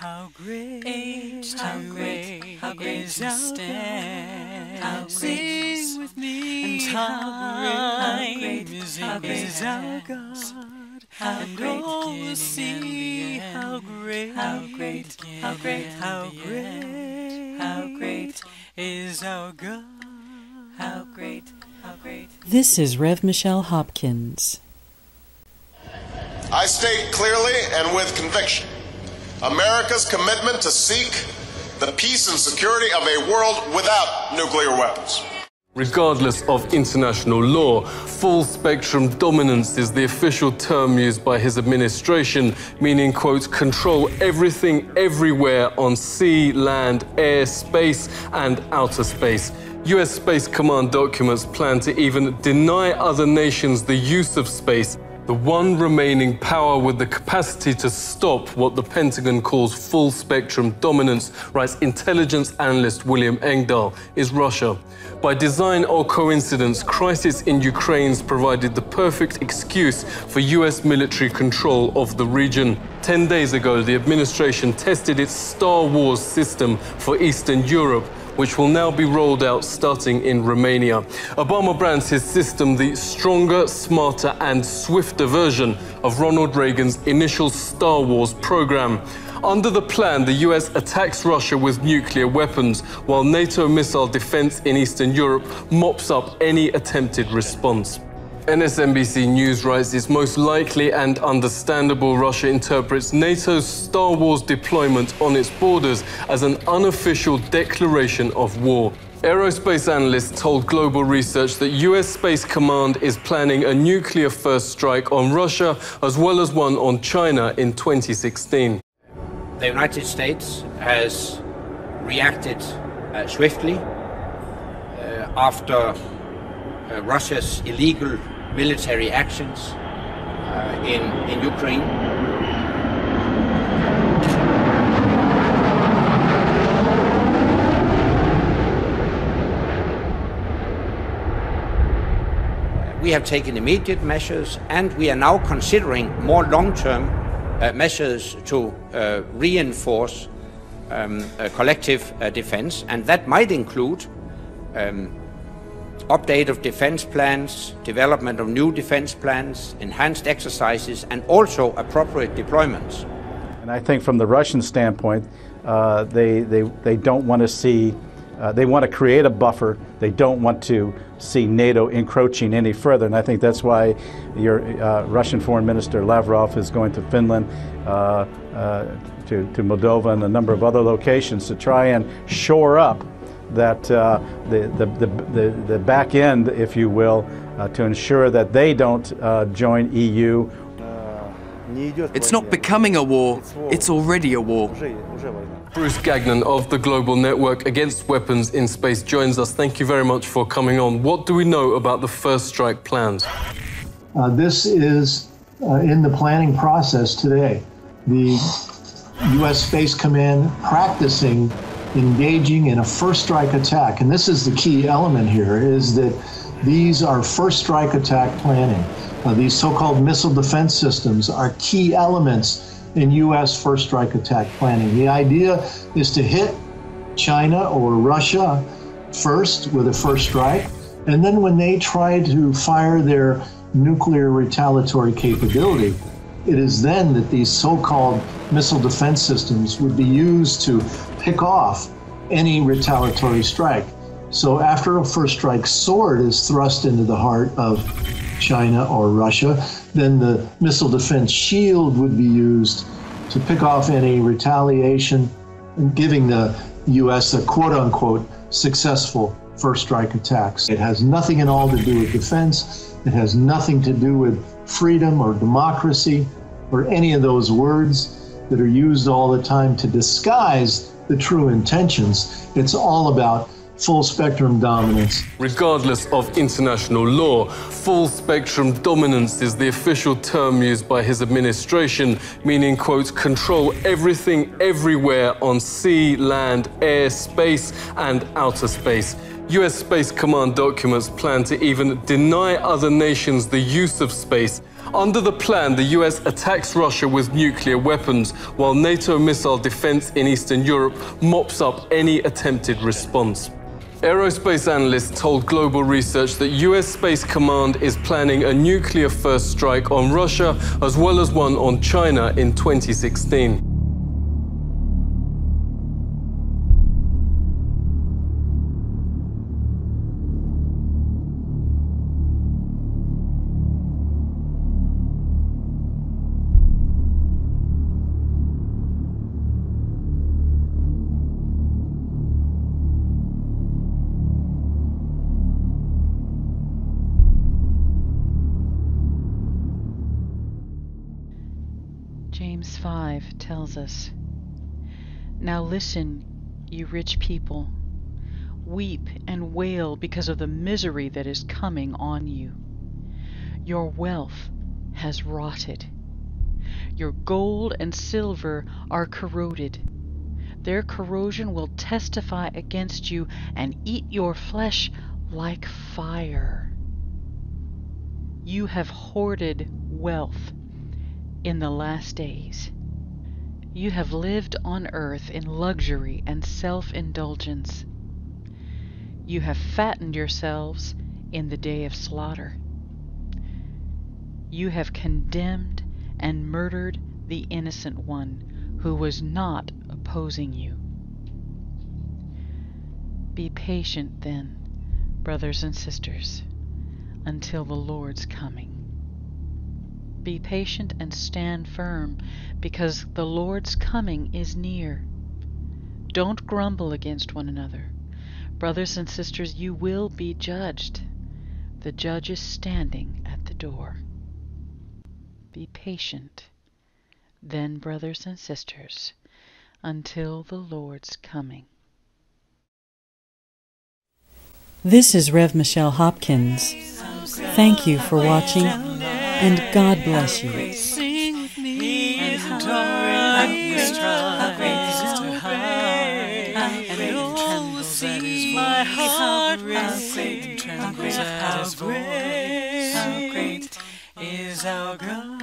How great, how great, how great is our God. How sing with me, and how great is our God. And all will see how great, how great, how great, how great, how great is our God. How great, how great. This is Rev Michelle Hopkins. I state clearly and with conviction America's commitment to seek the peace and security of a world without nuclear weapons. Regardless of international law, full-spectrum dominance is the official term used by his administration, meaning, quote, control everything everywhere on sea, land, air, space, and outer space. US Space Command documents plan to even deny other nations the use of space. The one remaining power with the capacity to stop what the Pentagon calls full-spectrum dominance, writes intelligence analyst William Engdahl, is Russia. By design or coincidence, crisis in Ukraine's provided the perfect excuse for US military control of the region. 10 days ago, the administration tested its Star Wars system for Eastern Europe, which will now be rolled out starting in Romania. Obama brands his system the stronger, smarter, and swifter version of Ronald Reagan's initial Star Wars program. Under the plan, the US attacks Russia with nuclear weapons, while NATO missile defense in Eastern Europe mops up any attempted response. MSNBC News writes it's most likely and understandable Russia interprets NATO's Star Wars deployment on its borders as an unofficial declaration of war. Aerospace analysts told Global Research that US Space Command is planning a nuclear first strike on Russia as well as one on China in 2016. The United States has reacted swiftly after Russia's illegal military actions in Ukraine. We have taken immediate measures, and we are now considering more long-term measures to reinforce collective defense, and that might include update of defense plans, development of new defense plans, enhanced exercises, and also appropriate deployments. And I think from the Russian standpoint, they don't want to see, they want to create a buffer. They don't want to see NATO encroaching any further. And I think that's why your Russian Foreign Minister Lavrov is going to Finland, to Moldova, and a number of other locations to try and shore up that the back end, if you will, to ensure that they don't join EU. It's not becoming a war, it's already a war. Bruce Gagnon of the Global Network Against Weapons in Space joins us. Thank you very much for coming on. What do we know about the first strike plans? This is in the planning process today. The U.S. Space Command practicing engaging in a first strike attack. And this is the key element here, is that these are first strike attack planning. These so-called missile defense systems are key elements in U.S. first strike attack planning. The idea is to hit China or Russia first with a first strike, and then when they try to fire their nuclear retaliatory capability, it is then that these so-called missile defense systems would be used to pick off any retaliatory strike. So after a first strike sword is thrust into the heart of China or Russia, then the missile defense shield would be used to pick off any retaliation, giving the U.S. a quote-unquote successful first strike attacks. It has nothing at all to do with defense. It has nothing to do with freedom or democracy or any of those words that are used all the time to disguise the true intentions. It's all about full-spectrum dominance. Regardless of international law, full-spectrum dominance is the official term used by his administration, meaning, quote, control everything everywhere on sea, land, air, space, and outer space. US Space Command documents plan to even deny other nations the use of space. Under the plan, the US attacks Russia with nuclear weapons, while NATO missile defense in Eastern Europe mops up any attempted response. Aerospace analysts told Global Research that US Space Command is planning a nuclear first strike on Russia, as well as one on China in 2016. James 5 tells us, "Now listen, you rich people. Weep and wail because of the misery that is coming on you. Your wealth has rotted. Your gold and silver are corroded. Their corrosion will testify against you and eat your flesh like fire. You have hoarded wealth in the last days. You have lived on earth in luxury and self-indulgence. You have fattened yourselves in the day of slaughter. You have condemned and murdered the innocent one who was not opposing you. Be patient then, brothers and sisters, until the Lord's coming. Be patient and stand firm, because the Lord's coming is near. Don't grumble against one another. Brothers and sisters, you will be judged. The judge is standing at the door. Be patient, then, brothers and sisters, until the Lord's coming." This is Rev. Michelle Hopkins. Thank you for watching, and God bless you. Sing with me and all will see my heart will sing. How great is our God.